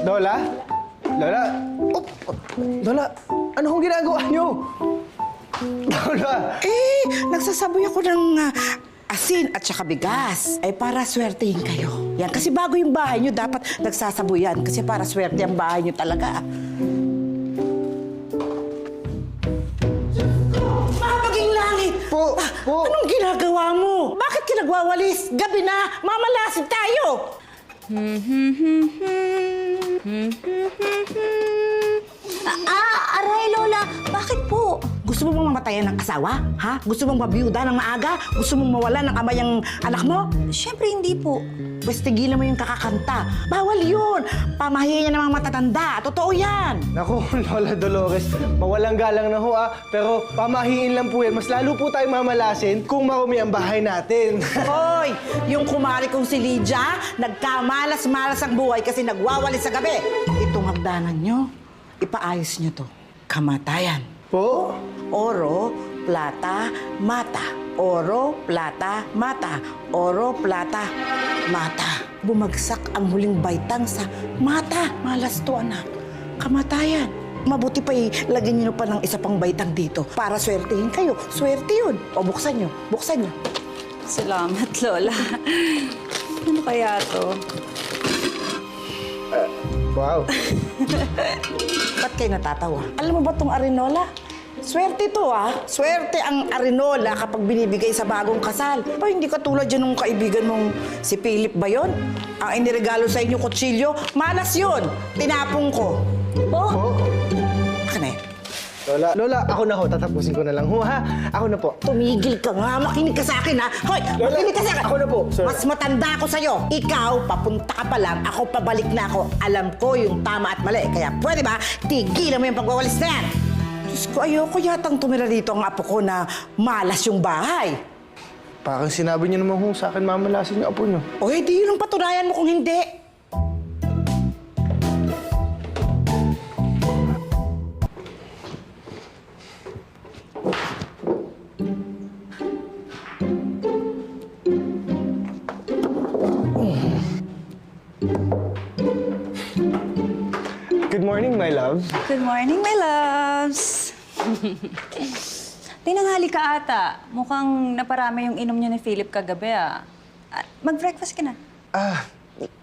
Lola? Lola? Oh, Lola, ano kong ginagawa niyo? Lola! Nagsasaboy ako ng asin at saka bigas. Ay, para swertehin kayo. Yan, kasi bago yung bahay nyo, dapat nagsasaboyan. Kasi para swerte ang bahay nyo talaga. Mapaging langit! Po! Anong ginagawa mo? Bakit ka nagwawalis? Gabi na! Mamalasin tayo! Aray, Lola, bakit po? Gusto mo bang mamatayan ng asawa? Ha? Gusto mong mabiyuda ng maaga? Gusto mong mawala ng amay ang anak mo? Siyempre hindi po. Pwes tigilan mo yung kakakanta. Bawal yun! Pamahiya niya ng mga matatanda. Totoo yan! Naku, Lola Dolores, mawalang galang na ho pero pamahiin lang po yan. Mas lalo po tayong mamalasin kung marumi ang bahay natin. Hoy! Yung kumari kong si Lydia, nagkamalas-malas ang buhay kasi nagwawalis sa gabi. Itong hagdanan nyo, ipaayos nyo to. Kamatayan. Po? Oro, plata, mata. Oro, plata, mata. Oro, plata, mata. Bumagsak ang huling baitang sa mata. Malas to, anak. Kamatayan. Mabuti pa lagyan niyo pa ng isa pang baitang dito para swertehin kayo. Swerte yun. O, buksan nyo. Buksan nyo. Salamat, Lola. Ano kaya to? Wow. Ba't kayo natatawa? Alam mo ba tong Arinola? Swerte to, Swerte ang Arinola kapag binibigay sa bagong kasal. Pa, hindi ka tulad dyan nung kaibigan mong si Philip ba yun? Ang iniregalo sa inyo kutsilyo, malas yun. Tinapong ko. Po? Akin na yan. Lola, ako na ho. Tatapusin ko na lang ho, ha? Ako na po. Tumigil ka nga. Makinig ka sa akin, ha? Hoy, Lola, makinig ka sa akin. ako na po, sir. Mas matanda ako sa'yo. Ikaw, papunta ka pa lang. Ako, pabalik na ako. Alam ko yung tama at mali. Kaya pwede ba, tigilan mo yung pagwawalis na yan. Diyos ko, ayoko yatang tumira dito ang apo ko na malas yung bahay. Parang sinabi niyo naman ho sa akin mamalasin yung apo niyo. O, hindi yun ang patunayan mo kung hindi. Good morning, my love. Good morning, my loves. Tinanghali ka ata. Mukhang naparami yung inom niyo ni Philip kagabi, Mag-breakfast ka na.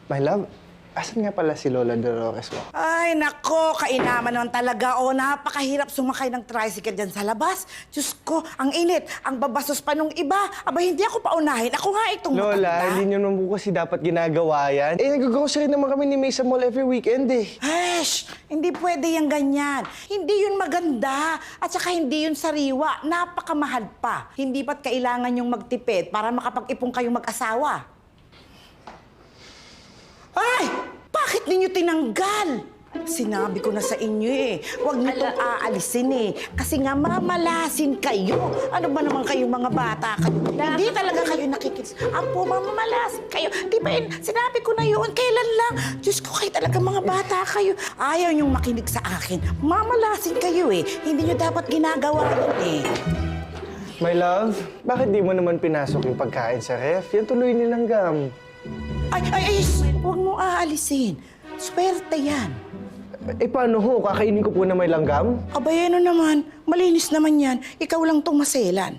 My love, asan nga pala si Lola Dolores mo? Ay, nako, kainaman naman talaga. O, napakahirap sumakay ng tricycle dyan sa labas. Diyos ko, ang init. Ang babastos pa nung iba. Aba, hindi ako paunahin. Ako nga itong Lola, matanda. hindi niyo naman po kasi dapat ginagawa yan. Nag-grocery naman kami ni May sa mall every weekend, Hesh! Hindi pwede yung ganyan. Hindi yun maganda. At saka hindi yun sariwa. Napakamahal pa. Hindi ba't kailangan yung magtipid para makapag-ipon kayong mag-asawa? Ay! Bakit ninyo tinanggal? Sinabi ko na sa inyo huwag niyo itong aalisin Kasi nga mamalasin kayo. Ano ba naman kayong mga bata kayo? Hindi talaga kayo nakikis. Apo, mamalasin kayo. Di ba sinabi ko na yun? Kailan lang? Diyos ko, kayo talaga mga bata kayo. Ayaw niyong makinig sa akin. Mamalasin kayo Hindi niyo dapat ginagawa yun My love, bakit di mo naman pinasok yung pagkain sa ref? Yan tuloy nilang gam. Ay, huwag mo aalisin. Swerte yan. Paano ho? Kakainin ko po na may langgam? Abay, ano naman? Malinis naman yan. Ikaw lang tong maselan.